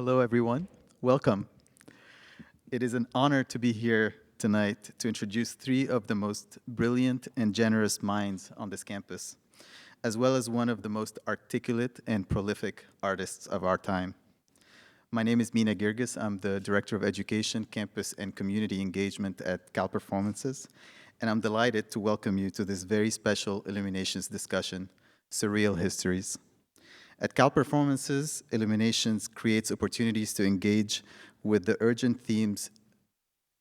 Hello, everyone. Welcome. It is an honor to be here tonight to introduce three of the most brilliant and generous minds on this campus, as well as one of the most articulate and prolific artists of our time. My name is Mina Girgis. I'm the Director of Education, Campus, and Community Engagement at Cal Performances, and I'm delighted to welcome you to this very special Illuminations discussion, Surreal Histories. At Cal Performances, Illuminations creates opportunities to engage with the urgent themes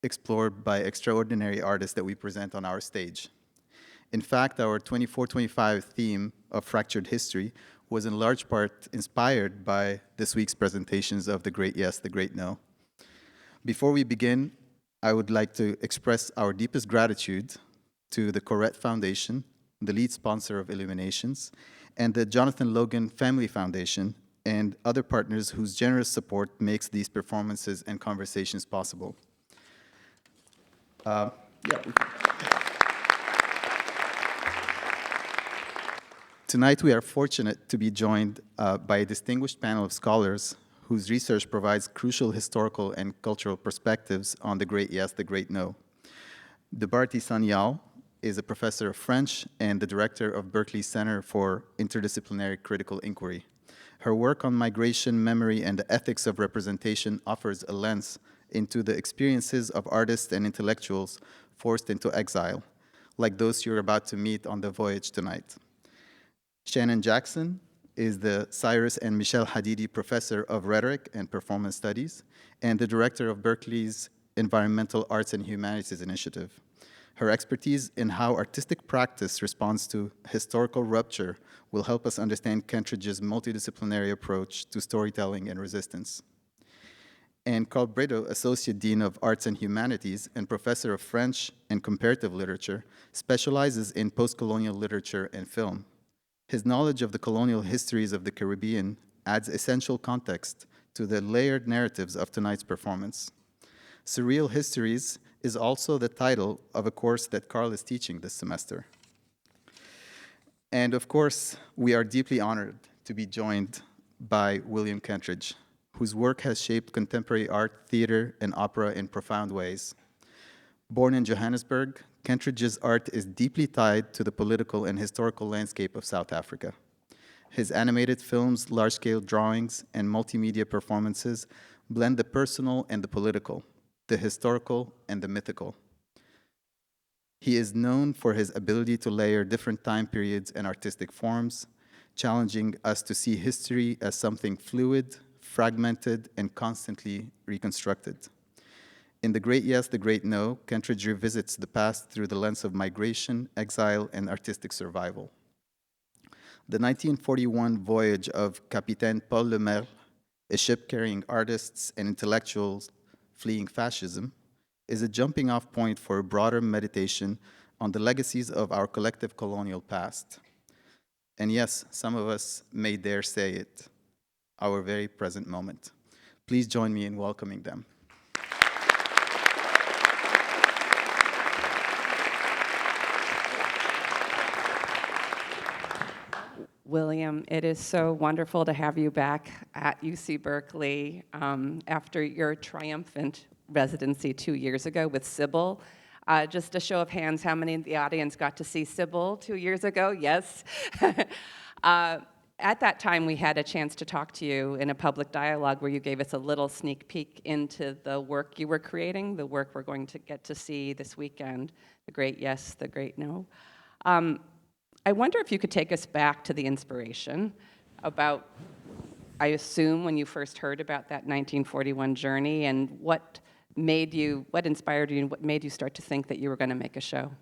explored by extraordinary artists that we present on our stage. In fact, our 24-25 theme of fractured history was in large part inspired by this week's presentations of The Great Yes, The Great No. Before we begin, I would like to express our deepest gratitude to the Corrette Foundation, the lead sponsor of Illuminations, and the Jonathan Logan Family Foundation, and other partners whose generous support makes these performances and conversations possible. Tonight, we are fortunate to be joined by a distinguished panel of scholars whose research provides crucial historical and cultural perspectives on the Great Yes, the Great No. Debarati Sanyal is a professor of French and the director of Berkeley Center for Interdisciplinary Critical Inquiry. Her work on migration, memory, and the ethics of representation offers a lens into the experiences of artists and intellectuals forced into exile, like those you're about to meet on the voyage tonight. Shannon Jackson is the Cyrus and Michelle Hadidi Professor of Rhetoric and Performance Studies and the director of Berkeley's Environmental Arts and Humanities Initiative. Her expertise in how artistic practice responds to historical rupture will help us understand Kentridge's multidisciplinary approach to storytelling and resistance. And Karl Britto, Associate Dean of Arts and Humanities and Professor of French and Comparative Literature, specializes in post-colonial literature and film. His knowledge of the colonial histories of the Caribbean adds essential context to the layered narratives of tonight's performance. Surreal Histories is also the title of a course that Karl is teaching this semester. And of course, we are deeply honored to be joined by William Kentridge, whose work has shaped contemporary art, theater, and opera in profound ways. Born in Johannesburg, Kentridge's art is deeply tied to the political and historical landscape of South Africa. His animated films, large-scale drawings, and multimedia performances blend the personal and the political, the historical and the mythical. He is known for his ability to layer different time periods and artistic forms, challenging us to see history as something fluid, fragmented, and constantly reconstructed. In The Great Yes, The Great No, Kentridge revisits the past through the lens of migration, exile, and artistic survival. The 1941 voyage of Capitaine Paul Lemaire, a ship carrying artists and intellectuals fleeing fascism, is a jumping-off point for a broader meditation on the legacies of our collective colonial past. And yes, some of us may dare say it, our very present moment. Please join me in welcoming them. William, it is so wonderful to have you back at UC Berkeley after your triumphant residency 2 years ago with Sybil. Just a show of hands, how many in the audience got to see Sybil 2 years ago? Yes. At that time, we had a chance to talk to you in a public dialogue where you gave us a little sneak peek into the work you were creating, the work we're going to get to see this weekend, The Great Yes, The Great No. I wonder if you could take us back to the inspiration about, I assume, when you first heard about that 1941 journey, and what inspired you, and what made you start to think that you were going to make a show?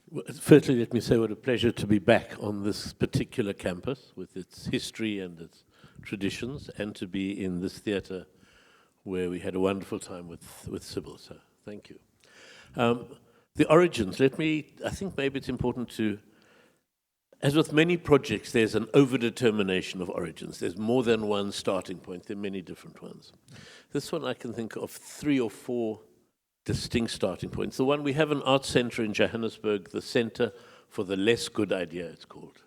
Well, firstly, let me say what a pleasure to be back on this particular campus with its history and its traditions, and to be in this theater where we had a wonderful time with Sybil, so thank you. The origins, I think maybe it's important to, as with many projects, there's an overdetermination of origins. There's more than one starting point, there are many different ones. This one I can think of 3 or 4 distinct starting points. The one, we have an art center in Johannesburg, the Center for the Less Good Idea, it's called.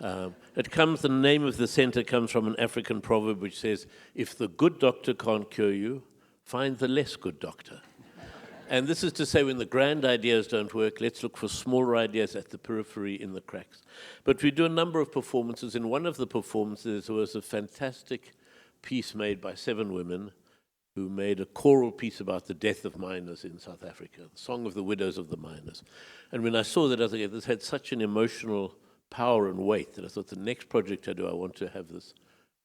The name of the center comes from an African proverb which says, if the good doctor can't cure you, find the less good doctor. And this is to say, when the grand ideas don't work, let's look for smaller ideas at the periphery in the cracks. But we do a number of performances. In one of the performances, there was a fantastic piece made by 7 women who made a choral piece about the death of miners in South Africa, the Song of the Widows of the Miners. And when I saw that, I was like, this had such an emotional power and weight that I thought the next project I do, I want to have this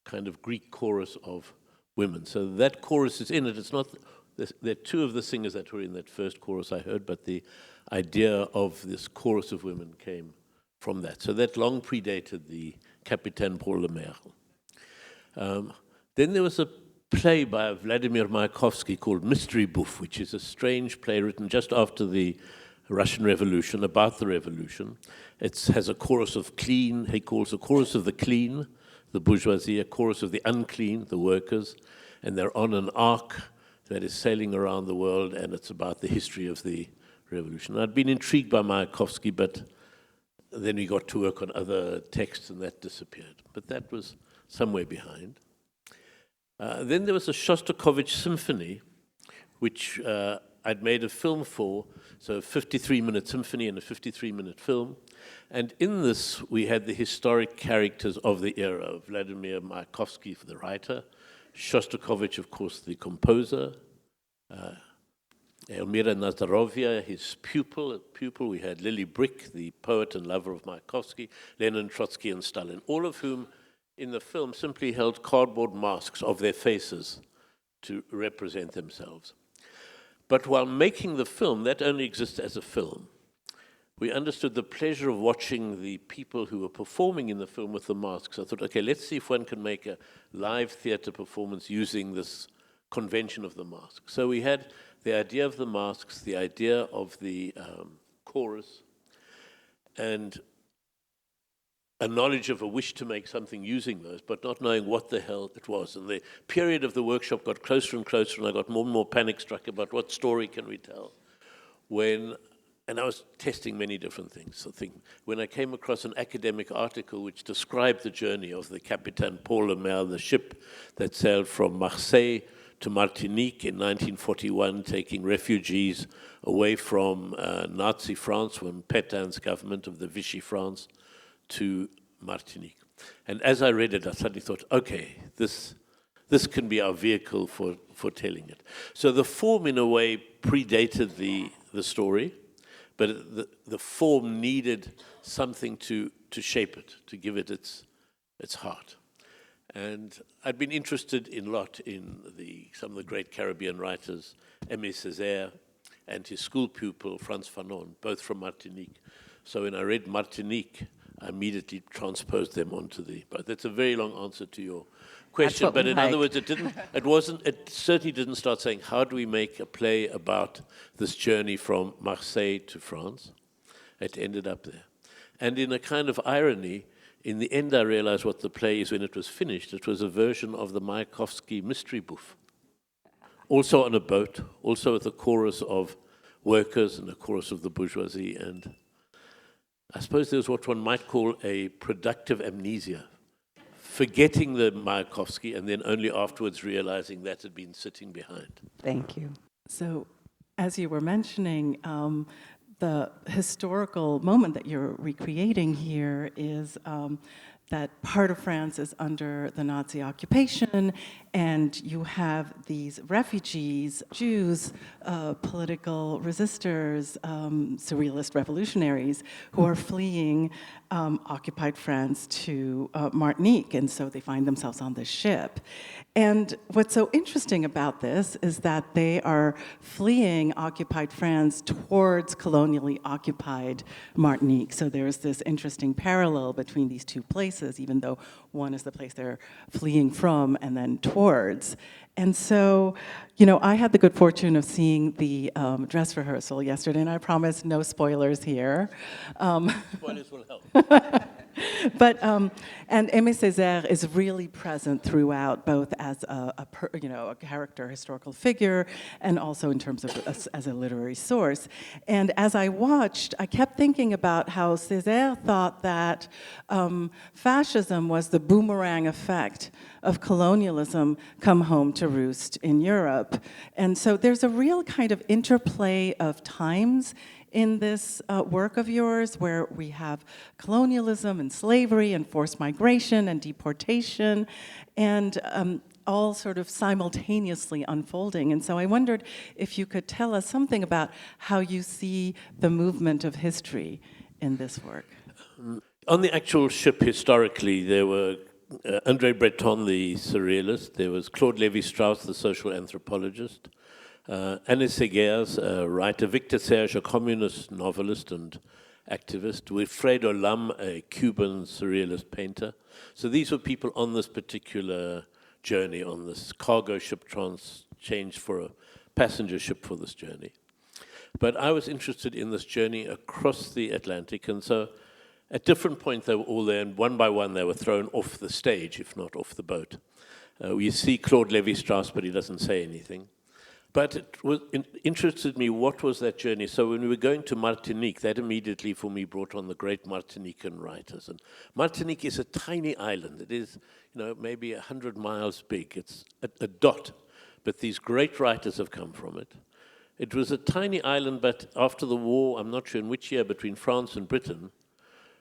kind of Greek chorus of women. So that chorus is in it. It's not... There are 2 of the singers that were in that first chorus I heard, but the idea of this chorus of women came from that. So that long predated the Capitaine Paul Le Merle. Then there was a play by Vladimir Mayakovsky called Mystery Bouffe, which is a strange play written just after the Russian Revolution, about the revolution. It has a chorus of clean, he calls a chorus of the clean, the bourgeoisie, a chorus of the unclean, the workers, and they're on an ark that is sailing around the world, and it's about the history of the revolution. I'd been intrigued by Mayakovsky, but then we got to work on other texts, and that disappeared. But that was somewhere behind. Then there was a Shostakovich symphony, which I'd made a film for, so a 53-minute symphony and a 53-minute film. And in this, we had the historic characters of the era, Vladimir Mayakovsky, the writer, Shostakovich, of course, the composer, Elmira Nazarovia, his pupil. We had Lily Brick, the poet and lover of Mayakovsky, Lenin, Trotsky, and Stalin, all of whom in the film simply held cardboard masks of their faces to represent themselves. But while making the film, that only exists as a film, we understood the pleasure of watching the people who were performing in the film with the masks. I thought, okay, let's see if one can make a live theater performance using this convention of the mask. So we had the idea of the masks, the idea of the chorus, and a knowledge of a wish to make something using those, but not knowing what the hell it was. And the period of the workshop got closer and closer, and I got more and more panic-struck about what story can we tell. And I was testing many different things. When I came across an academic article which described the journey of the Capitaine Paul Le Merle, the ship that sailed from Marseille to Martinique in 1941, taking refugees away from Nazi France, from Pétain's government of the Vichy France, to Martinique. And as I read it, I suddenly thought, okay, this can be our vehicle for telling it. So the form, in a way, predated the story, but the form needed something to shape it, to give it its heart. And I'd been interested in some of the great Caribbean writers, Aimé Césaire and his school pupil, Frantz Fanon, both from Martinique. So when I read Martinique, I immediately transposed them onto but that's a very long answer to your question. But in other words, it certainly didn't start saying, how do we make a play about this journey from Marseille to France? It ended up there. And in a kind of irony, in the end I realized what the play is when it was finished. It was a version of the Mayakovsky Mystery Bouffe. Also on a boat, also with a chorus of workers and a chorus of the bourgeoisie. And I suppose there's what one might call a productive amnesia, forgetting the Mayakovsky and then only afterwards realizing that had been sitting behind. Thank you. So, as you were mentioning, the historical moment that you're recreating here is that part of France is under the Nazi occupation, and you have these refugees, Jews, political resistors, surrealist revolutionaries, who are fleeing occupied France to Martinique, and so they find themselves on this ship. And what's so interesting about this is that they are fleeing occupied France towards colonially occupied Martinique. So there's this interesting parallel between these two places. places, even though one is the place they're fleeing from and then towards. And so, I had the good fortune of seeing the dress rehearsal yesterday, and I promise no spoilers here. Spoilers will help. But and Aimé Césaire is really present throughout, both as a character, historical figure, and also in terms of as a literary source. And as I watched, I kept thinking about how Césaire thought that fascism was the boomerang effect of colonialism come home to roost in Europe. And so there's a real kind of interplay of times in this work of yours, where we have colonialism and slavery and forced migration and deportation, and all sort of simultaneously unfolding. And so I wondered if you could tell us something about how you see the movement of history in this work. On the actual ship, historically, there were André Breton, the surrealist, there was Claude Lévi-Strauss, the social anthropologist, Anne Seguers, a writer, Victor Serge, a communist novelist and activist, Wilfredo Lam, a Cuban surrealist painter. So these were people on this particular journey, on this cargo ship changed for a passenger ship for this journey. But I was interested in this journey across the Atlantic, and so at different points they were all there, and one by one they were thrown off the stage, if not off the boat. We see Claude Lévi-Strauss, but he doesn't say anything. But it interested me, what was that journey? So when we were going to Martinique, that immediately for me brought on the great Martinican writers. And Martinique is a tiny island. It is, maybe 100 miles big. It's a dot. But these great writers have come from it. It was a tiny island, but after the war, I'm not sure in which year, between France and Britain,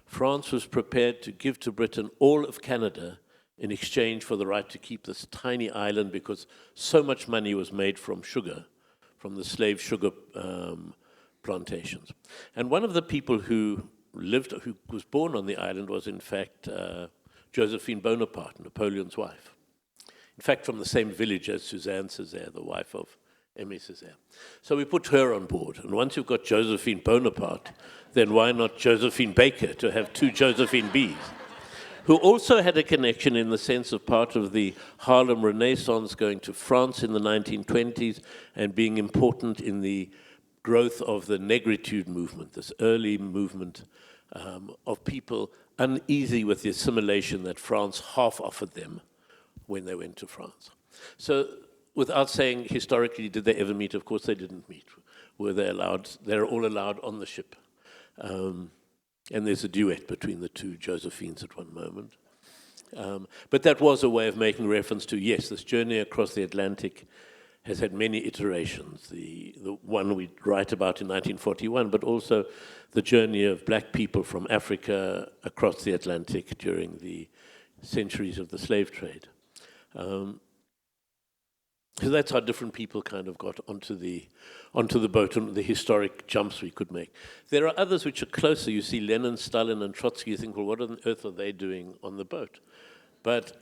France was prepared to give to Britain all of Canada in exchange for the right to keep this tiny island, because so much money was made from sugar, from the slave sugar plantations. And one of the people who was born on the island was in fact Josephine Bonaparte, Napoleon's wife. In fact, from the same village as Suzanne Césaire, the wife of Aimé Césaire. So we put her on board. And once you've got Josephine Bonaparte, then why not Josephine Baker, to have two Josephine B's? Who also had a connection in the sense of part of the Harlem Renaissance, going to France in the 1920s and being important in the growth of the negritude movement, this early movement of people uneasy with the assimilation that France half offered them when they went to France. So without saying historically, did they ever meet? Of course they didn't meet. Were they allowed? They're all allowed on the ship. And there's a duet between the two Josephines at one moment. But that was a way of making reference to, yes, this journey across the Atlantic has had many iterations. The one we write about in 1941, but also the journey of black people from Africa across the Atlantic during the centuries of the slave trade. So that's how different people kind of got onto the boat and the historic jumps we could make. There are others which are closer. You see Lenin, Stalin, and Trotsky. You think, well, what on earth are they doing on the boat? But,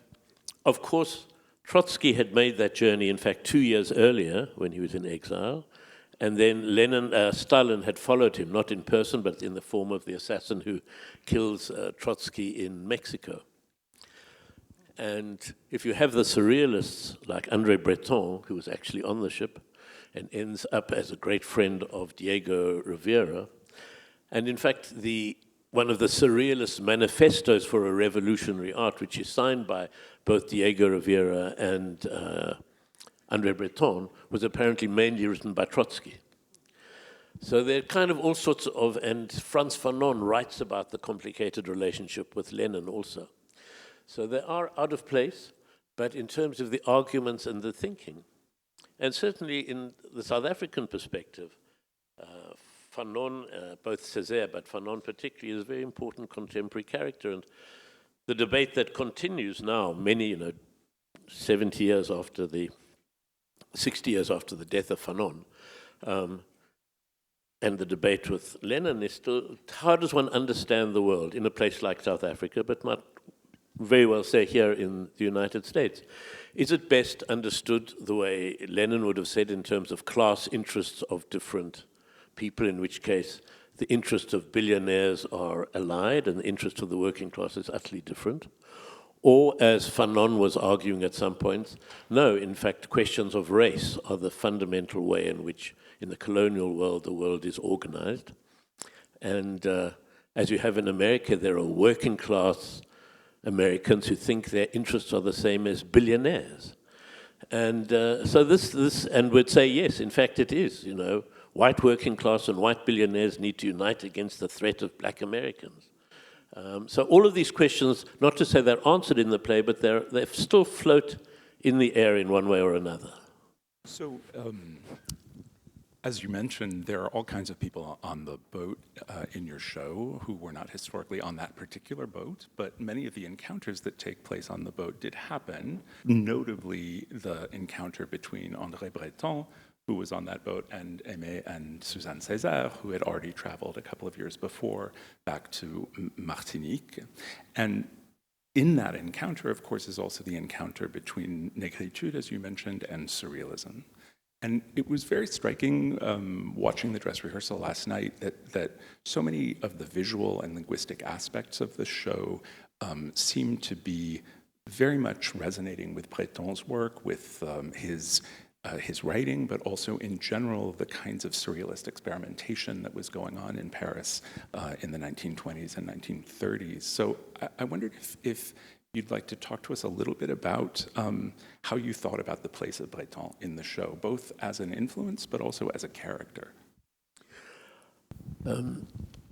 of course, Trotsky had made that journey, in fact, 2 years earlier when he was in exile. And then Stalin had followed him, not in person, but in the form of the assassin who kills Trotsky in Mexico. And if you have the surrealists like André Breton, who was actually on the ship and ends up as a great friend of Diego Rivera, and in fact one of the surrealist manifestos for a revolutionary art, which is signed by both Diego Rivera and André Breton, was apparently mainly written by Trotsky. So there are kind of all sorts of, and Frantz Fanon writes about the complicated relationship with Lenin also. So they are out of place, but in terms of the arguments and the thinking, and certainly in the South African perspective, Fanon, both Césaire, but Fanon particularly, is a very important contemporary character. And the debate that continues now, 60 years after the death of Fanon, and the debate with Lenin is still, how does one understand the world in a place like South Africa, but not very well say here in the United States? Is it best understood the way Lenin would have said in terms of class interests of different people, in which case the interests of billionaires are allied and the interests of the working class is utterly different. Or, as Fanon was arguing at some points, no, in fact, questions of race are the fundamental way in which, in the colonial world, the world is organized. And as you have in America, there are working class Americans who think their interests are the same as billionaires. And so this, and would say, yes, in fact it is, you know, white working class and white billionaires need to unite against the threat of black Americans. So all of these questions, not to say they're answered in the play, but they still float in the air in one way or another. So, as you mentioned, there are all kinds of people on the boat in your show who were not historically on that particular boat, but many of the encounters that take place on the boat did happen, notably the encounter between André Breton, who was on that boat, and Aimé and Suzanne Césaire, who had already traveled a couple of years before back to Martinique. And in that encounter, of course, is also the encounter between négritude, as you mentioned, and surrealism. And it was very striking watching the dress rehearsal last night that so many of the visual and linguistic aspects of the show seemed to be very much resonating with Breton's work, with his writing, but also in general the kinds of surrealist experimentation that was going on in Paris in the 1920s and 1930s. So I wondered if you'd like to talk to us a little bit about how you thought about the place of Breton in the show, both as an influence but also as a character.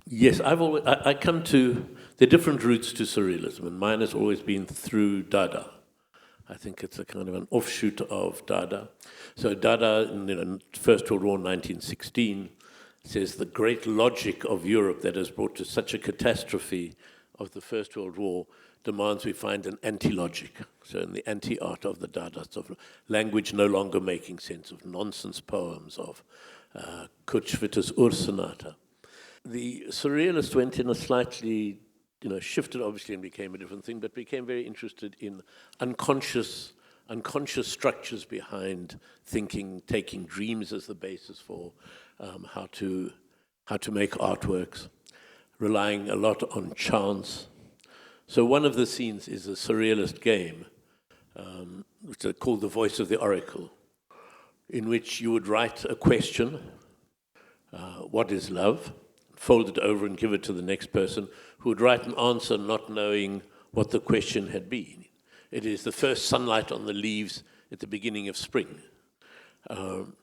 Yes, I come to the different routes to surrealism, and mine has always been through Dada. I think it's a kind of an offshoot of Dada. So Dada, in the First World War, 1916, says the great logic of Europe that has brought to such a catastrophe of the First World War demands we find an anti-logic. So in the anti-art of the Dadists, of language no longer making sense, of nonsense poems, of Kutschwitter's Ursonata. The surrealist went in a slightly, shifted obviously and became a different thing, but became very interested in unconscious structures behind thinking, taking dreams as the basis for how to make artworks, relying a lot on chance. So one of the scenes is a surrealist game, which is called The Voice of the Oracle, in which you would write a question, what is love? Fold it over and give it to the next person, who would write an answer not knowing what the question had been. It is the first sunlight on the leaves at the beginning of spring. And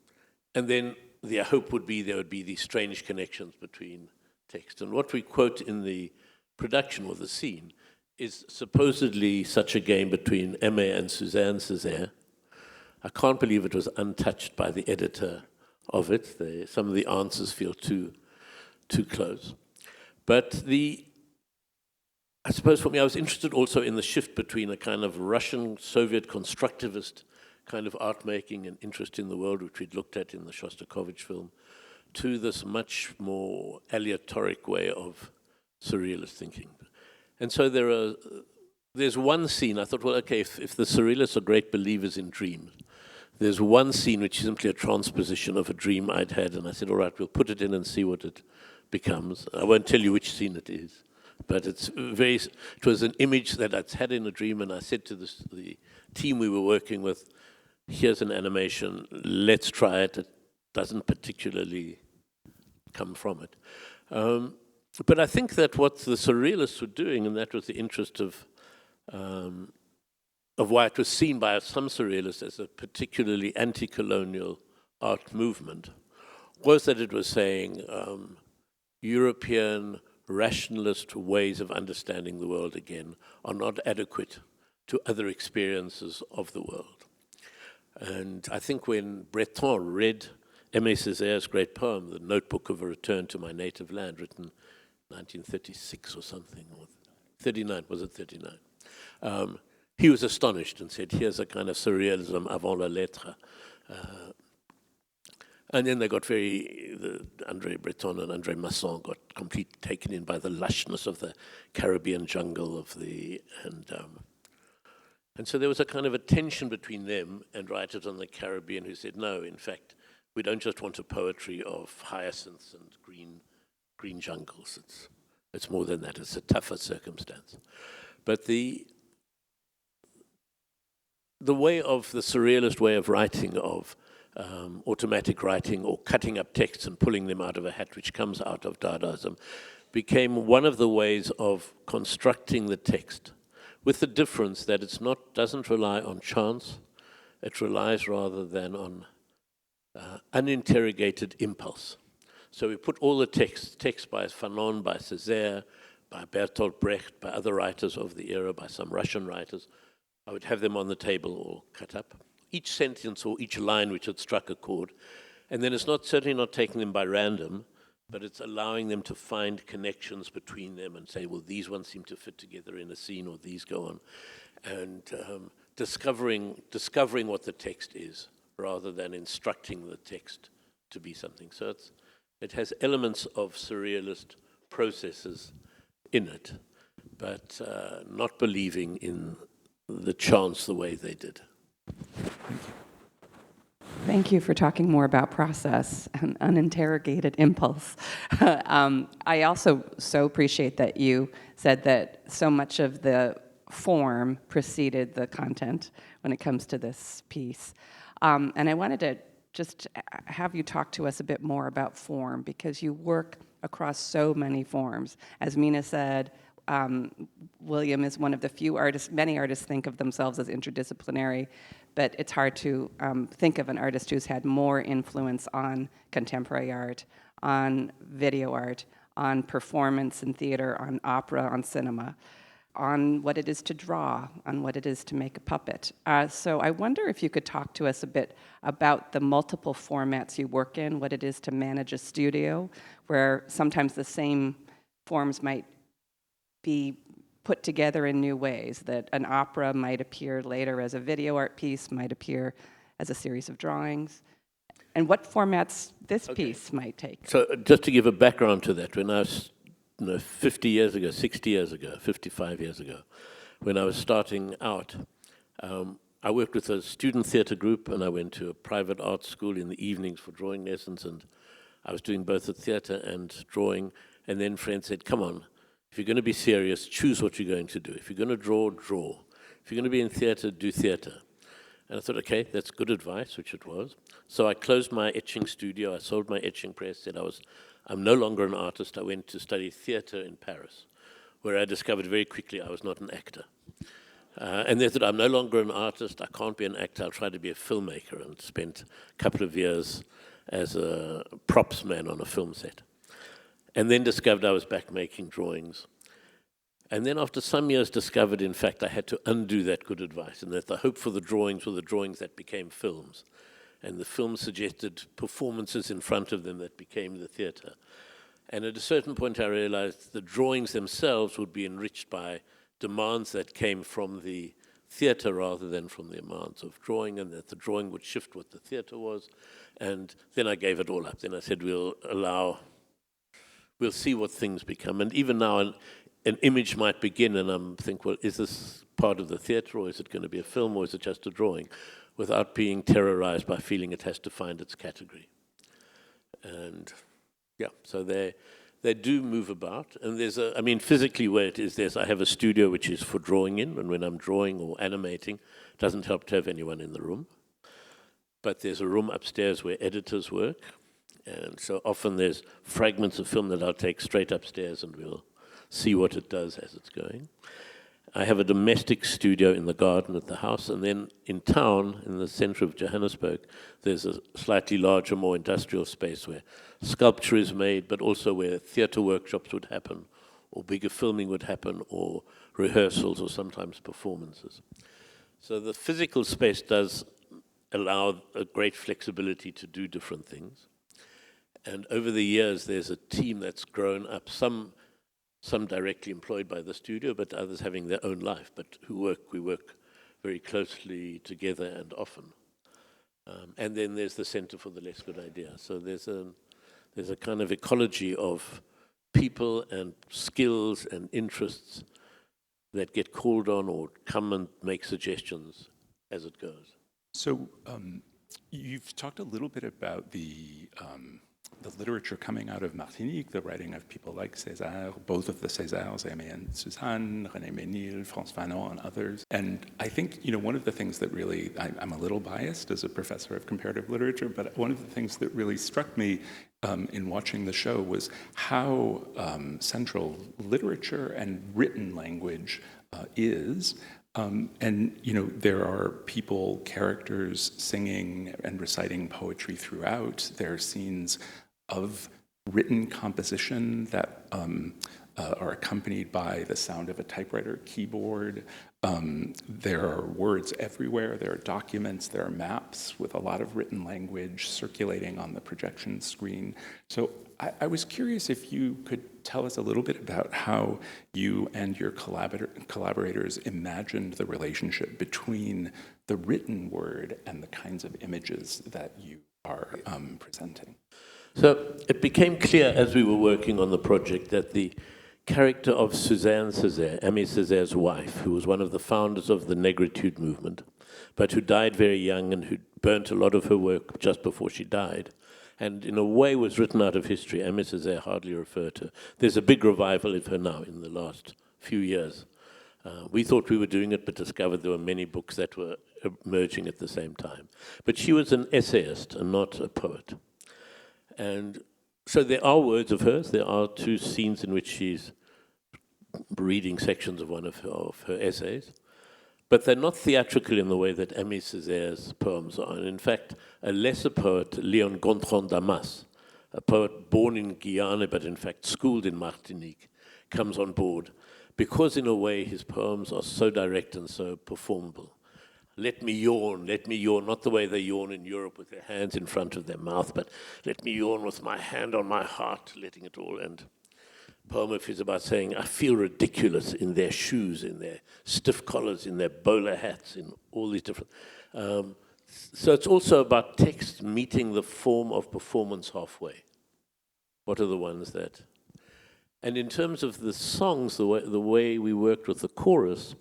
then the hope would be there would be these strange connections between text. And what we quote in the production or the scene is supposedly such a game between Aimé and Suzanne Césaire. I can't believe it was untouched by the editor of it. Some of the answers feel too close. But I suppose for me, I was interested also in the shift between a kind of Russian Soviet constructivist kind of art making and interest in the world, which we'd looked at in the Shostakovich film, to this much more aleatoric way of surrealist thinking. And so there's one scene, I thought, well, okay, if the surrealists are great believers in dreams, there's one scene which is simply a transposition of a dream I'd had, and I said, all right, we'll put it in and see what it becomes. I won't tell you which scene it is, but it was an image that I'd had in a dream, and I said to the team we were working with, here's an animation, let's try it. It doesn't particularly come from it. But I think that what the surrealists were doing, and that was the interest of why it was seen by some surrealists as a particularly anti-colonial art movement, was that it was saying European rationalist ways of understanding the world again are not adequate to other experiences of the world. And I think when Breton read Aimé Césaire's great poem, The Notebook of a Return to My Native Land, written 1936 or something, or 39, was it 39? He was astonished and said, here's a kind of surrealism avant la lettre. And then they got André Breton and André Masson got completely taken in by the lushness of the Caribbean jungle and so there was a kind of a tension between them and writers on the Caribbean who said, no, in fact, we don't just want a poetry of hyacinths and green green jungles. It's more than that. It's a tougher circumstance. But the way of the surrealist way of writing, of automatic writing or cutting up texts and pulling them out of a hat, which comes out of Dadaism, became one of the ways of constructing the text, with the difference that doesn't rely on chance. It relies rather than on uninterrogated impulse. So we put all the text by Fanon, by Césaire, by Bertolt Brecht, by other writers of the era, by some Russian writers. I would have them on the table all cut up. Each sentence or each line which had struck a chord. And then it's certainly not taking them by random, but it's allowing them to find connections between them and say, well, these ones seem to fit together in a scene, or these go on. And discovering what the text is, rather than instructing the text to be something. So it has elements of surrealist processes in it, but not believing in the chance the way they did. Thank you for talking more about process and uninterrogated impulse. I also so appreciate that you said that so much of the form preceded the content when it comes to this piece. And I wanted to just have you talk to us a bit more about form, because you work across so many forms. As Mina said, William is one of the few artists, many artists think of themselves as interdisciplinary, but it's hard to think of an artist who's had more influence on contemporary art, on video art, on performance and theater, on opera, on cinema, on what it is to draw, on what it is to make a puppet. So I wonder if you could talk to us a bit about the multiple formats you work in, what it is to manage a studio, where sometimes the same forms might be put together in new ways, that an opera might appear later as a video art piece, might appear as a series of drawings, and what formats this piece might take. So just to give a background to that, when I was 50 years ago, 60 years ago, 55 years ago, when I was starting out, I worked with a student theatre group, and I went to a private art school in the evenings for drawing lessons, and I was doing both the theatre and drawing, and then friends said, come on, if you're going to be serious, choose what you're going to do. If you're going to draw, draw. If you're going to be in theatre, do theatre. And I thought, okay, that's good advice, which it was. So I closed my etching studio, I sold my etching press, said I'm no longer an artist. I went to study theatre in Paris, where I discovered very quickly I was not an actor. And they thought, I'm no longer an artist, I can't be an actor, I'll try to be a filmmaker, and spent a couple of years as a props man on a film set. And then discovered I was back making drawings. And then after some years discovered, in fact, I had to undo that good advice, and that the hope for the drawings were the drawings that became films. And the films suggested performances in front of them that became the theatre. And at a certain point I realized the drawings themselves would be enriched by demands that came from the theatre rather than from the amounts of drawing, and that the drawing would shift what the theatre was. And then I gave it all up. Then I said, we'll see what things become. And even now, an image might begin, and I'm thinking, well, is this part of the theatre, or is it going to be a film, or is it just a drawing? Without being terrorized by feeling it has to find its category. And yeah, so they do move about. And there's physically where it is, I have a studio which is for drawing in, and when I'm drawing or animating, it doesn't help to have anyone in the room. But there's a room upstairs where editors work. And so often there's fragments of film that I'll take straight upstairs, and we'll see what it does as it's going. I have a domestic studio in the garden at the house, and then in town, in the center of Johannesburg, there's a slightly larger, more industrial space where sculpture is made, but also where theatre workshops would happen, or bigger filming would happen, or rehearsals, or sometimes performances. So the physical space does allow a great flexibility to do different things. And over the years, there's a team that's grown up, some directly employed by the studio, but others having their own life, but we work very closely together and often. And then there's the Center for the Less Good Idea. So there's a kind of ecology of people and skills and interests that get called on or come and make suggestions as it goes. So you've talked a little bit about the literature coming out of Martinique, the writing of people like César, both of the Césars, Aimé and Suzanne, René Ménil, France Fanon, and others. And I think, one of the things that really, I'm a little biased as a professor of comparative literature, but one of the things that really struck me in watching the show was how central literature and written language is. There are people, characters singing and reciting poetry throughout. There are scenes of written composition that are accompanied by the sound of a typewriter keyboard. There are words everywhere. There are documents, there are maps with a lot of written language circulating on the projection screen. So I was curious if you could tell us a little bit about how you and your collaborators imagined the relationship between the written word and the kinds of images that you are presenting. So it became clear as we were working on the project that the character of Suzanne Césaire, Aimé Césaire's wife, who was one of the founders of the Negritude movement, but who died very young and who burnt a lot of her work just before she died, and in a way was written out of history. Aimé Césaire hardly referred to her. There's a big revival of her now in the last few years. We thought we were doing it, but discovered there were many books that were emerging at the same time. But she was an essayist and not a poet. And so there are words of hers. There are two scenes in which she's reading sections of one of her essays. But they're not theatrical in the way that Aimé Césaire's poems are. And in fact, a lesser poet, Léon Gontran Damas, a poet born in Guyana but in fact schooled in Martinique, comes on board because in a way his poems are so direct and so performable. Let me yawn, not the way they yawn in Europe with their hands in front of their mouth, but let me yawn with my hand on my heart, letting it all end. Poem of his about saying, I feel ridiculous in their shoes, in their stiff collars, in their bowler hats, in all these different... so it's also about text meeting the form of performance halfway. What are the ones that... And in terms of the songs, the way we worked with the chorus,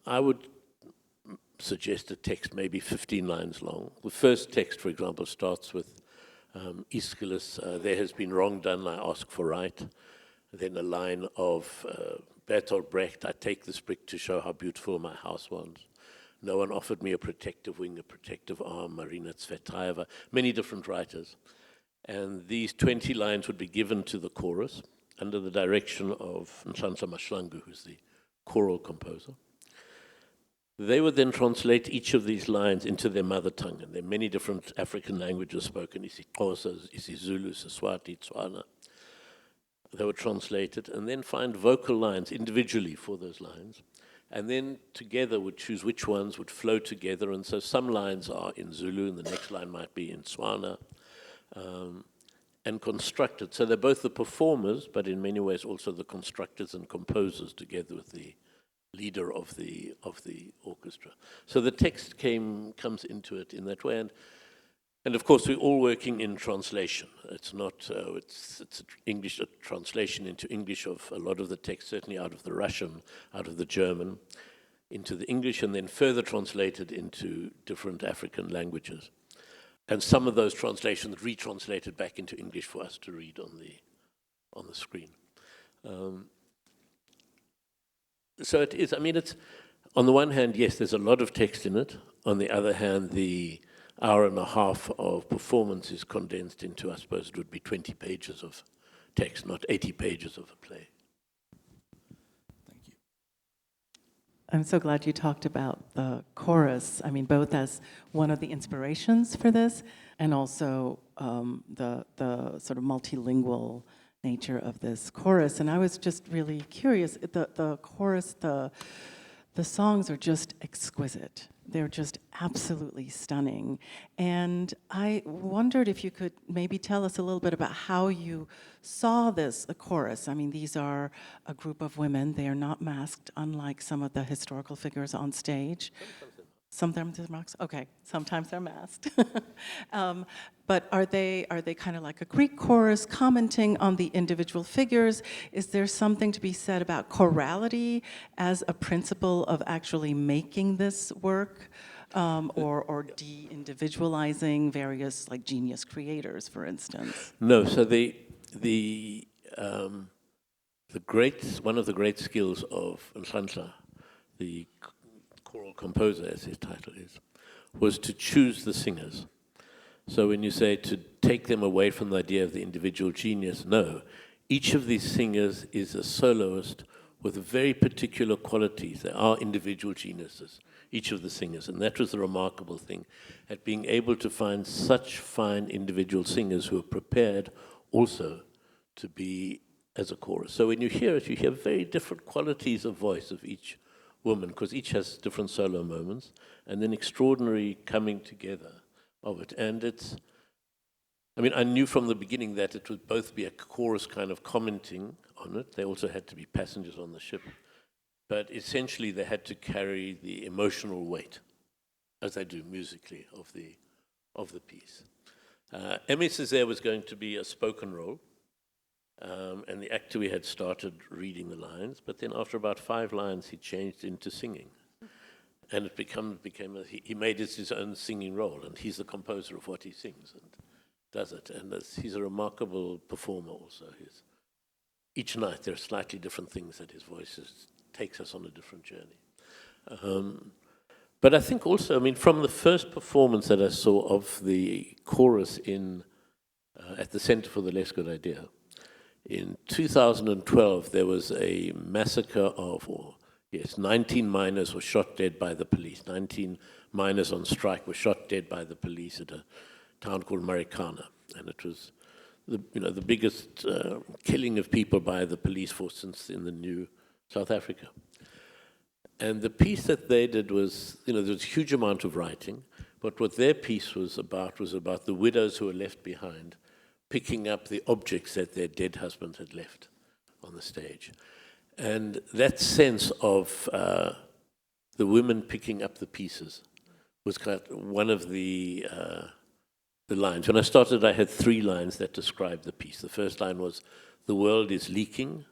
I would suggest a text maybe 15 lines long. The first text, for example, starts with Aeschylus, there has been wrong done, I ask for right. Then a line of Bertolt Brecht, I take this brick to show how beautiful my house was. No one offered me a protective wing, a protective arm, Marina Tsvetaeva, many different writers. And these 20 lines would be given to the chorus under the direction of Nhlanhla Mahlangu, who's the choral composer. They would then translate each of these lines into their mother tongue, and there are many different African languages spoken, isiXhosa, isiZulu, Siswati, Tswana. They would translate it and then find vocal lines individually for those lines, and then together would choose which ones would flow together, and so some lines are in Zulu, and the next line might be in Tswana, and constructed. So they're both the performers, but in many ways also the constructors and composers together with the leader of the orchestra. So the text comes into it in that way, and of course we're all working in translation. It's not it's English, a translation into English of a lot of the text, certainly out of the Russian, out of the German, into the English, and then further translated into different African languages. And some of those translations retranslated back into English for us to read on the screen. So it is, I mean, it's, on the one hand, yes, there's a lot of text in it. On the other hand, the hour and a half of performance is condensed into, I suppose it would be 20 pages of text, not 80 pages of a play. Thank you. I'm so glad you talked about the chorus. I mean, both as one of the inspirations for this, and also the sort of multilingual nature of this chorus. And I was just really curious. The chorus, the songs are just exquisite. They're just absolutely stunning. And I wondered if you could maybe tell us a little bit about how you saw this chorus. I mean, these are a group of women. They are not masked, unlike some of the historical figures on stage. Sometimes they're masked. Okay, sometimes they're masked. But are they kind of like a Greek chorus commenting on the individual figures? Is there something to be said about chorality as a principle of actually making this work, or de-individualizing various like genius creators, for instance? No, so one of the great skills of Nhlanhla, the choral composer, as his title is, was to choose the singers. So when you say to take them away from the idea of the individual genius, no. Each of these singers is a soloist with very particular qualities. They are individual geniuses, each of the singers. And that was the remarkable thing, at being able to find such fine individual singers who are prepared also to be as a chorus. So when you hear it, you hear very different qualities of voice of each woman, because each has different solo moments, and then extraordinary coming together of it. And I knew from the beginning that it would both be a chorus kind of commenting on it. They also had to be passengers on the ship. But essentially they had to carry the emotional weight, as they do musically, of the piece. Aimé Césaire was going to be a spoken role, and the actor, we had started reading the lines, but then after about 5 lines, he changed into singing. And it he made it his own singing role, and he's the composer of what he sings and does it. And he's a remarkable performer also. Each night there are slightly different things that his voice takes us on a different journey. But I think also, from the first performance that I saw of the chorus at the Center for the Less Good Idea, in 2012, there was a massacre of, 19 miners were shot dead by the police. 19 miners on strike were shot dead by the police at a town called Marikana. And it was the biggest killing of people by the police force since in the new South Africa. And the piece that they did was, there was a huge amount of writing, but what their piece was about the widows who were left behind, picking up the objects that their dead husband had left on the stage. And that sense of the women picking up the pieces was kind of one of the lines. When I started, I had 3 lines that described the piece. The first line was, "The world is leaking."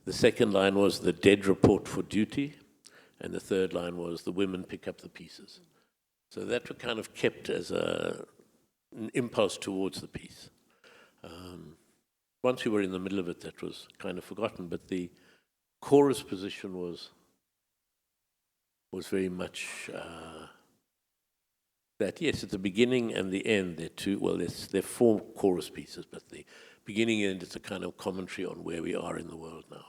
The second line was, "The dead report for duty." And the third line was, "The women pick up the pieces." So that were kind of kept as an impulse towards the piece. Once we were in the middle of it, that was kind of forgotten, but the chorus position was very much that, yes, at the beginning and the end, there are 4 chorus pieces, but the beginning and end is a kind of commentary on where we are in the world now.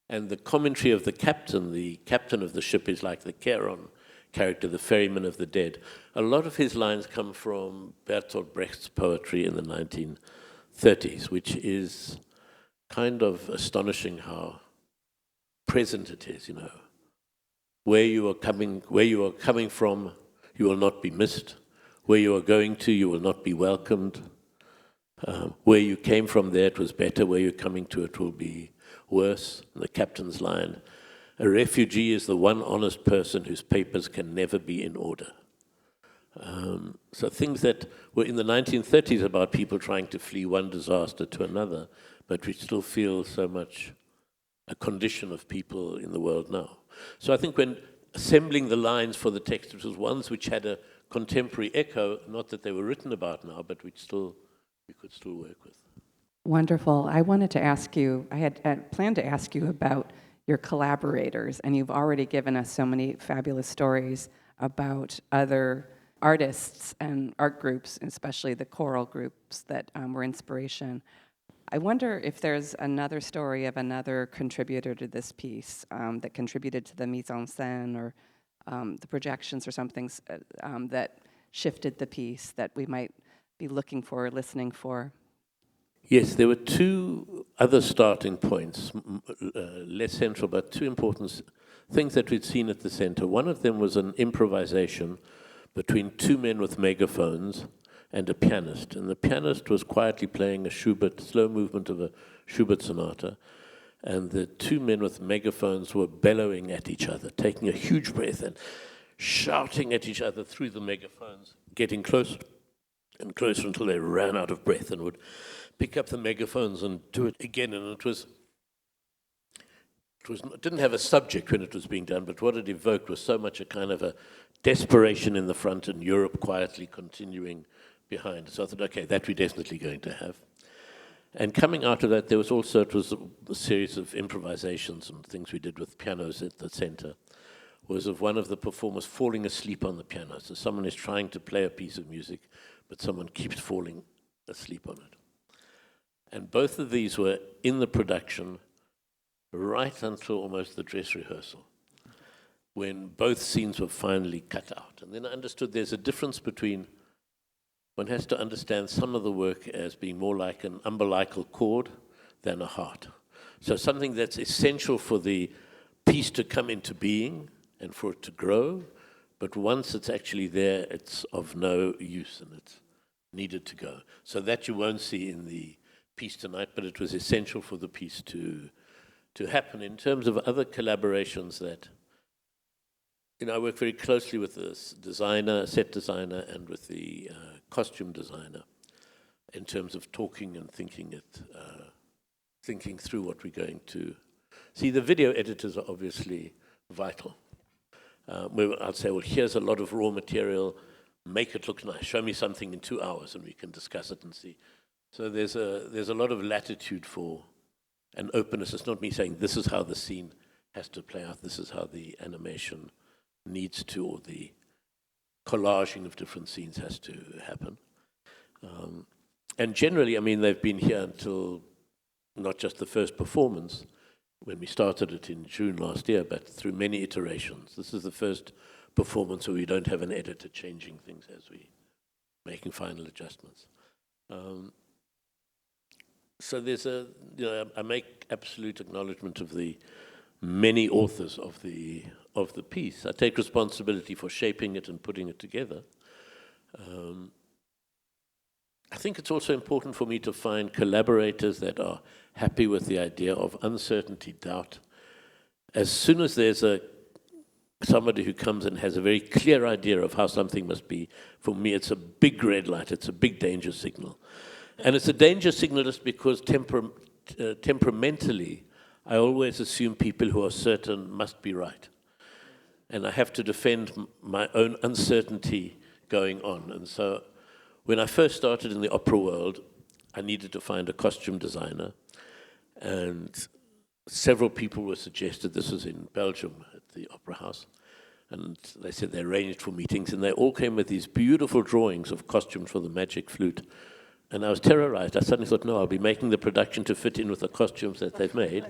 And the commentary of the captain of the ship is like the Charon character, the ferryman of the dead. A lot of his lines come from Bertolt Brecht's poetry in the 1930s, which is kind of astonishing how present it is, Where you are coming from, you will not be missed. Where you are going to, you will not be welcomed. Where you came from, there it was better. Where you're coming to, it will be worse. And the captain's line, "A refugee is the one honest person whose papers can never be in order." So things that were in the 1930s about people trying to flee one disaster to another, but we still feel so much a condition of people in the world now. So I think when assembling the lines for the text, it was ones which had a contemporary echo, not that they were written about now, but we could still work with. Wonderful. I wanted to ask you, I had planned to ask you about your collaborators, and you've already given us so many fabulous stories about other artists and art groups, especially the choral groups that were inspiration. I wonder if there's another story of another contributor to this piece that contributed to the mise en scène or the projections or something that shifted the piece that we might be looking for or listening for. Yes, there were 2 other starting points, less central, but 2 important things that we'd seen at the center. One of them was an improvisation between 2 men with megaphones and a pianist. And the pianist was quietly playing a slow movement of a Schubert sonata. and the two men with megaphones were bellowing at each other, taking a huge breath and shouting at each other through the megaphones, getting closer and closer until they ran out of breath and would pick up the megaphones and do it again. And it didn't have a subject when it was being done, but what it evoked was so much a kind of a desperation in the front and Europe quietly continuing behind. So I thought, okay, that we're definitely going to have. And coming out of that, it was a series of improvisations and things we did with pianos at the center, was of one of the performers falling asleep on the piano. So someone is trying to play a piece of music, but someone keeps falling asleep on it. And both of these were in the production right until almost the dress rehearsal, when both scenes were finally cut out. And then I understood there's a difference between, one has to understand some of the work as being more like an umbilical cord than a heart. So something that's essential for the piece to come into being and for it to grow, but once it's actually there, it's of no use and it's needed to go. So that you won't see in the piece tonight, but it was essential for the piece to happen. In terms of other collaborations that, I work very closely with the designer, set designer, and with the costume designer in terms of talking and thinking through what we're going to see. The video editors are obviously vital. I'd say, well, here's a lot of raw material, make it look nice, show me something in 2 hours and we can discuss it and see. So there's a lot of latitude for an openness. It's not me saying this is how the scene has to play out, this is how the animation needs to, or the collaging of different scenes has to happen. And generally, they've been here until not just the first performance, when we started it in June last year, but through many iterations. This is the first performance where we don't have an editor changing things as we making final adjustments. So there's I make absolute acknowledgement of the many authors of the piece. I take responsibility for shaping it and putting it together. I think it's also important for me to find collaborators that are happy with the idea of uncertainty, doubt. As soon as there's somebody who comes and has a very clear idea of how something must be, for me it's a big red light, it's a big danger signal. And it's a danger signal just because temperamentally, I always assume people who are certain must be right. And I have to defend my own uncertainty going on. And so when I first started in the opera world, I needed to find a costume designer. And several people were suggested. This was in Belgium at the Opera House. And they said they arranged for meetings, and they all came with these beautiful drawings of costumes for the Magic Flute. And I was terrorized. I suddenly thought, no, I'll be making the production to fit in with the costumes that they've made.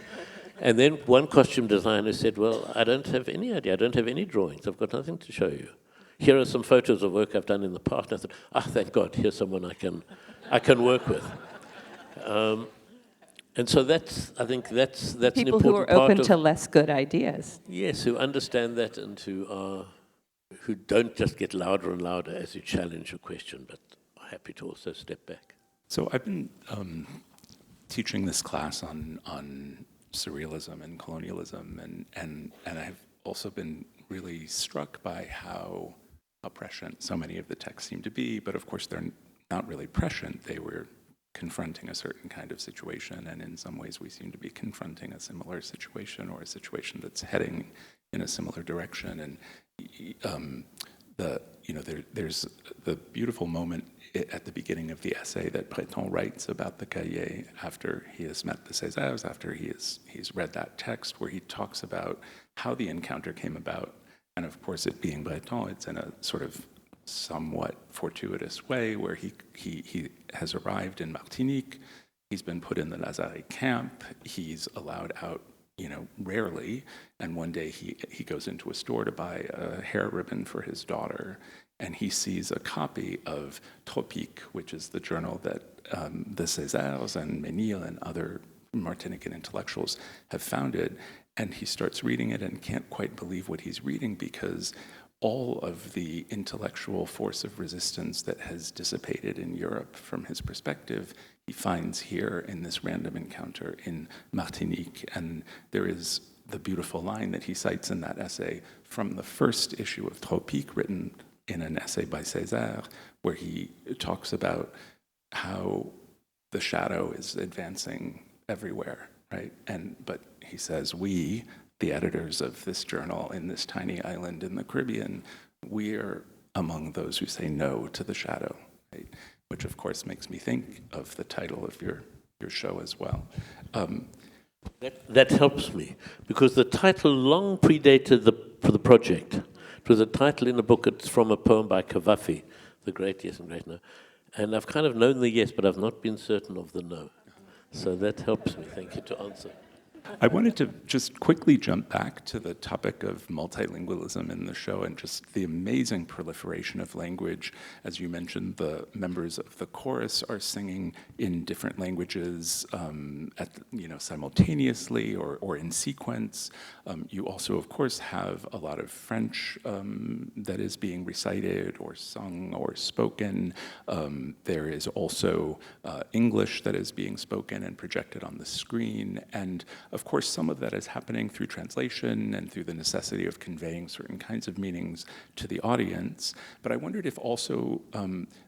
And then one costume designer said, well, I don't have any idea. I don't have any drawings. I've got nothing to show you. Here are some photos of work I've done in the past. And I thought, thank God, here's someone I can work with. And so I think that's an important part of... People who are open to less good ideas. Yes, who understand that and who don't just get louder and louder as you challenge a question, but are happy to also step back. So I've been teaching this class on surrealism and colonialism, and I've also been really struck by how prescient so many of the texts seem to be, but of course they're not really prescient. They were confronting a certain kind of situation, and in some ways we seem to be confronting a similar situation, or a situation that's heading in a similar direction. And there's the beautiful moment at the beginning of the essay that Britto writes about the Cahiers after he has met the Césaires, after he's read that text, where he talks about how the encounter came about. And of course, it being Britto, it's in a sort of somewhat fortuitous way, where he has arrived in Martinique, he's been put in the Lazare camp, he's allowed out, rarely, and one day he goes into a store to buy a hair ribbon for his daughter, and he sees a copy of Tropique, which is the journal that the Césaires and Ménil and other Martinican intellectuals have founded, and he starts reading it and can't quite believe what he's reading, because all of the intellectual force of resistance that has dissipated in Europe from his perspective, he finds here in this random encounter in Martinique. And there is the beautiful line that he cites in that essay from the first issue of Tropique, written in an essay by Césaire, where he talks about how the shadow is advancing everywhere, right? But he says, we, the editors of this journal in this tiny island in the Caribbean, we are among those who say no to the shadow, right? Which of course makes me think of the title of your show as well. That helps me, because the title long predated the project. It was a title in a book. It's from a poem by Cavafy, the great yes and great no. And I've kind of known the yes, but I've not been certain of the no. So that helps me, thank you, to answer. I wanted to just quickly jump back to the topic of multilingualism in the show and just the amazing proliferation of language. As you mentioned, the members of the chorus are singing in different languages simultaneously or in sequence. You also, of course, have a lot of French that is being recited or sung or spoken. There is also English that is being spoken and projected on the screen. And of course, some of that is happening through translation and through the necessity of conveying certain kinds of meanings to the audience. But I wondered if also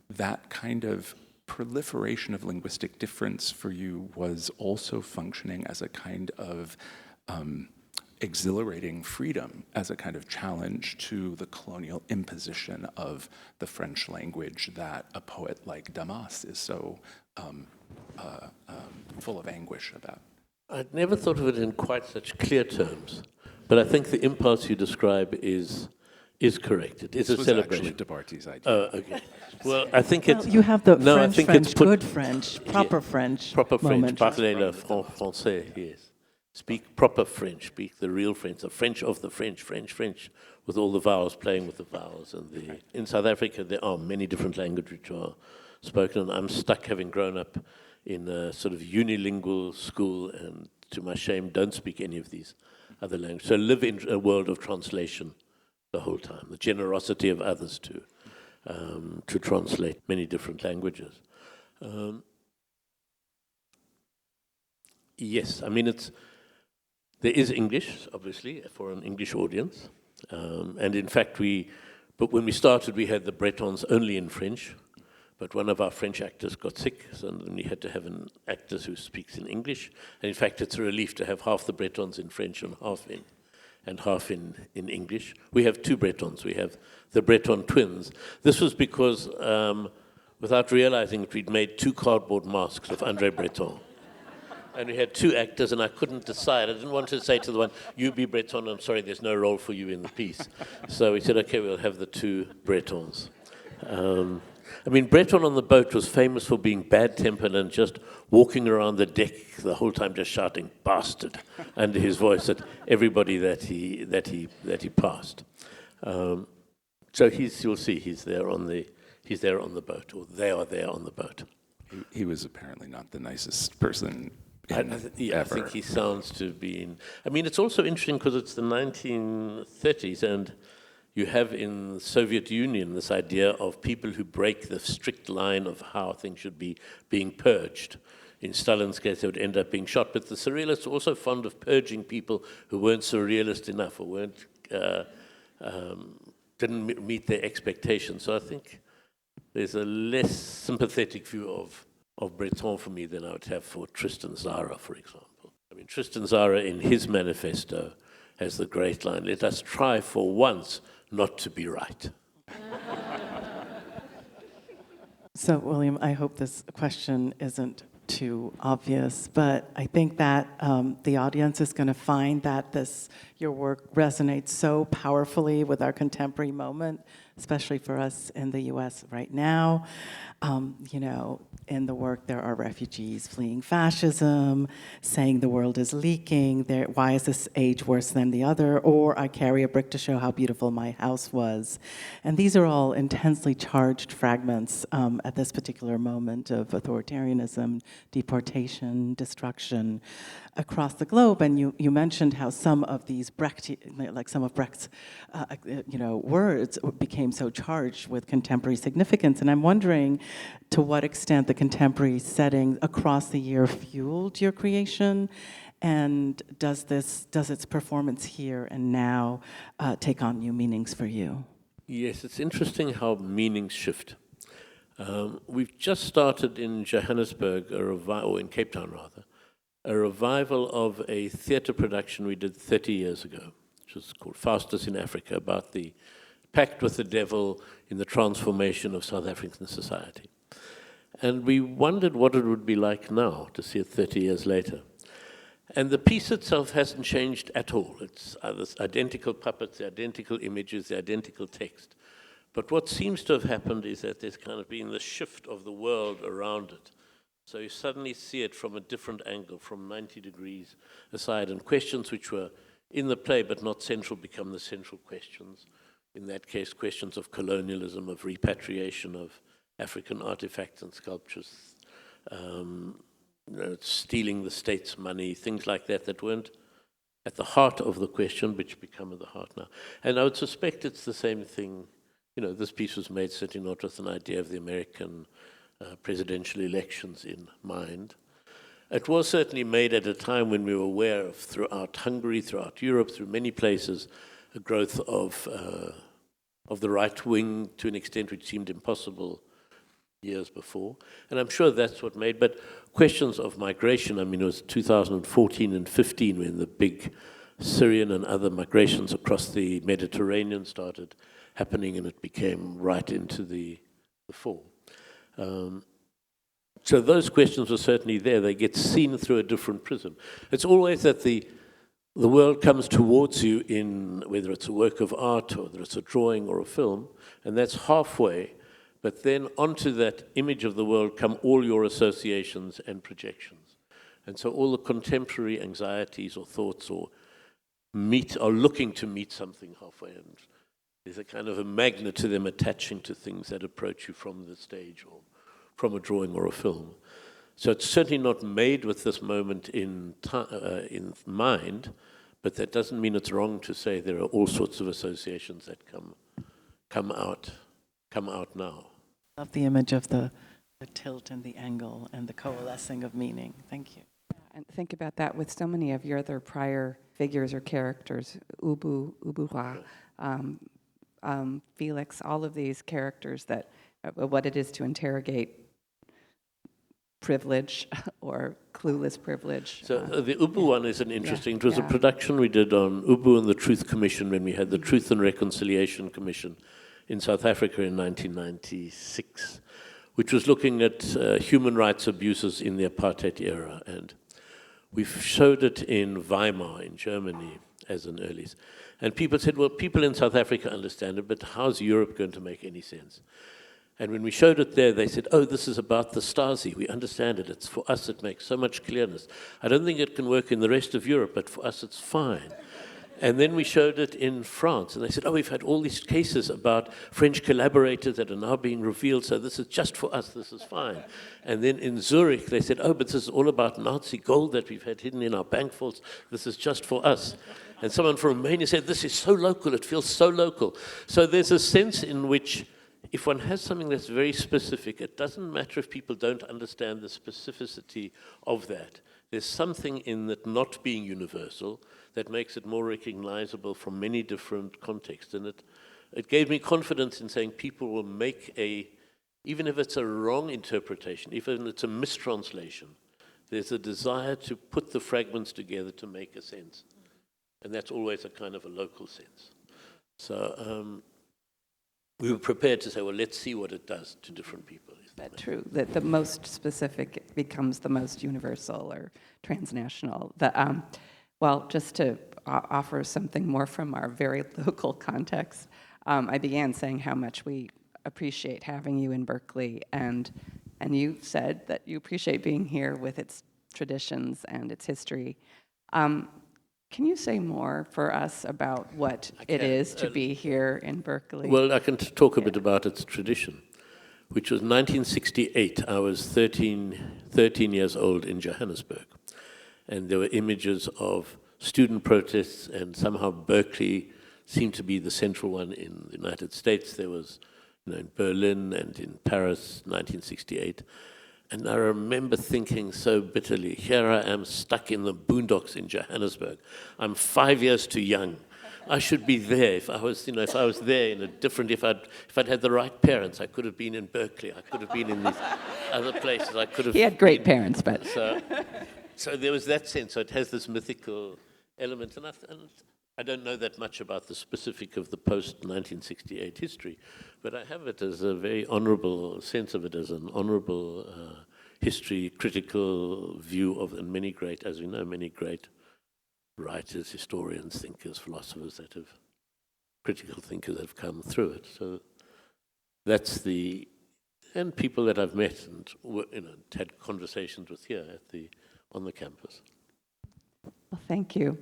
that kind of proliferation of linguistic difference for you was also functioning as a kind of exhilarating freedom, as a kind of challenge to the colonial imposition of the French language that a poet like Damas is so full of anguish about. I'd never thought of it in quite such clear terms, but I think the impulse you describe is correct. It is a celebration. Actually Debarati's idea. Oh, okay. Well, I think it's... You have the no, I think it's good French, proper French proper French, moment. parlez le français, yes. Speak proper French, speak the real French, the French of the French, French, with all the vowels, playing with the vowels. And in South Africa, there are many different languages which are spoken, and I'm stuck, having grown up in a sort of unilingual school, and to my shame, don't speak any of these other languages. So live in a world of translation the whole time, the generosity of others to translate many different languages. Yes, I mean, there is English, obviously, for an English audience. And in fact, but when we started, we had the Bretons only in French. But one of our French actors got sick, so then we had to have an actor who speaks in English. And in fact, it's a relief to have half the Bretons in French and half in English. We have two Bretons. We have the Breton twins. This was because, without realizing it, we'd made two cardboard masks of André Breton. And we had two actors, and I couldn't decide. I didn't want to say to the one, you be Breton, I'm sorry, there's no role for you in the piece. So we said, okay, we'll have the two Bretons. I mean, Breton on the boat was famous for being bad-tempered and just walking around the deck the whole time, just shouting "bastard" under his voice at everybody that he passed. So you'll see, he's there on the boat, or they are there on the boat. He was apparently not the nicest person I think he sounds to have been. I mean, it's also interesting because it's the 1930s, and you have in the Soviet Union this idea of people who break the strict line of how things should be being purged. In Stalin's case, they would end up being shot. But the surrealists were also fond of purging people who weren't surrealist enough or didn't meet their expectations. So I think there's a less sympathetic view of Breton for me than I would have for Tristan Tzara, for example. I mean, Tristan Tzara in his manifesto has the great line, "Let us try for once not to be right." So, William, I hope this question isn't too obvious, but I think that the audience is going to find that your work resonates so powerfully with our contemporary moment especially for us in the US right now. You know, in the work, there are refugees fleeing fascism, saying the world is leaking, why is this age worse than the other, or I carry a brick to show how beautiful my house was. And these are all intensely charged fragments at this particular moment of authoritarianism, deportation, destruction across the globe. And you mentioned how some of these some of Brecht's words became so charged with contemporary significance. And I'm wondering to what extent the contemporary setting across the year fueled your creation, and does its performance here and now take on new meanings for you? Yes, it's interesting how meanings shift. We've just started in Johannesburg, or in Cape Town rather, a revival of a theatre production we did 30 years ago, which was called Fascist in Africa, about the pact with the devil in the transformation of South African society. And we wondered what it would be like now to see it 30 years later. And the piece itself hasn't changed at all. It's the identical puppets, the identical images, the identical text. But what seems to have happened is that there's kind of been the shift of the world around it. So you suddenly see it from a different angle, from 90 degrees aside, and questions which were in the play but not central become the central questions. In that case, questions of colonialism, of repatriation of African artifacts and sculptures, stealing the state's money, things like that that weren't at the heart of the question, which become at the heart now. And I would suspect it's the same thing. You know, this piece was made certainly not with an idea of the American presidential elections in mind. It was certainly made at a time when we were aware of, throughout Hungary, throughout Europe, through many places, a growth of the right wing to an extent which seemed impossible years before. And I'm sure that's what made, but questions of migration, I mean, it was 2014 and 15 when the big Syrian and other migrations across the Mediterranean started happening, and it became right into the fore. So those questions are certainly there. They get seen through a different prism. It's always that the world comes towards you in, whether it's a work of art or whether it's a drawing or a film, and that's halfway, but then onto that image of the world come all your associations and projections. And so all the contemporary anxieties or thoughts are looking to meet something halfway, and there's a kind of a magnet to them attaching to things that approach you from the stage or from a drawing or a film. So it's certainly not made with this moment in mind, but that doesn't mean it's wrong to say there are all sorts of associations that come out now. I love the image of the tilt and the angle and the coalescing of meaning. Thank you. And think about that with so many of your other prior figures or characters, Ubura, Felix, all of these characters that what it is to interrogate privilege or clueless privilege. So the Ubu one is an interesting, it was a production we did on Ubu and the Truth Commission when we had the Truth and Reconciliation Commission in South Africa in 1996, which was looking at human rights abuses in the apartheid era. And we showed it in Weimar in Germany as an early. And people said, well, people in South Africa understand it, but how's Europe going to make any sense? And when we showed it there, they said, oh, this is about the Stasi. We understand it. It's for us, it makes so much clearness. I don't think it can work in the rest of Europe, but for us, it's fine. And then we showed it in France, and they said, oh, we've had all these cases about French collaborators that are now being revealed, so this is just for us, this is fine. And then in Zurich, they said, oh, but this is all about Nazi gold that we've had hidden in our bank vaults, this is just for us. And someone from Romania said, this is so local, it feels so local. So there's a sense in which if one has something that's very specific, it doesn't matter if people don't understand the specificity of that. There's something in that not being universal that makes it more recognizable from many different contexts. And it gave me confidence in saying people will make even if it's a wrong interpretation, even if it's a mistranslation, there's a desire to put the fragments together to make a sense. And that's always a kind of a local sense. So we were prepared to say, well, let's see what it does to different people. Is that true? That the most specific becomes the most universal or transnational. Well, just to offer something more from our very local context, I began saying how much we appreciate having you in Berkeley, and you said that you appreciate being here with its traditions and its history. Can you say more for us about what it is to be here in Berkeley? Well, I can talk a bit about its tradition, which was 1968. I was 13 years old in Johannesburg, and there were images of student protests, and somehow Berkeley seemed to be the central one in the United States. There was, in Berlin and in Paris, 1968. And I remember thinking so bitterly, here I am stuck in the boondocks in Johannesburg. I'm 5 years too young. I should be there. If I was, if I was there in a different, if I'd had the right parents, I could have been in Berkeley. I could have been in these other places. I could have. He had great parents, but so there was that sense. So it has this mythical element, and I don't know that much about the specific of the post-1968 history, but I have it as a very honorable sense of it as an honorable history, critical view of, and many great, as we know, many great writers, historians, thinkers, philosophers that have, critical thinkers that have come through it. So that's and people that I've met and had conversations with here on the campus. well, thank you.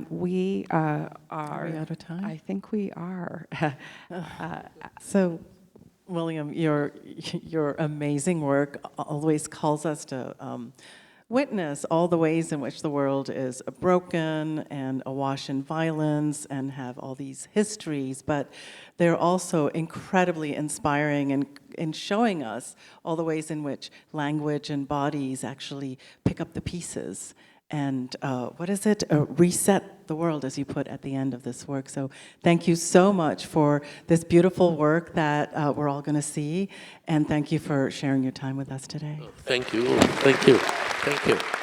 We are we out of time? I think we are. So, William, your amazing work always calls us to witness all the ways in which the world is broken and awash in violence and have all these histories, but they're also incredibly inspiring in showing us all the ways in which language and bodies actually pick up the pieces and reset the world, as you put at the end of this work. So thank you so much for this beautiful work that we're all going to see, and thank you for sharing your time with us today. Thank you. Thank you. Thank you.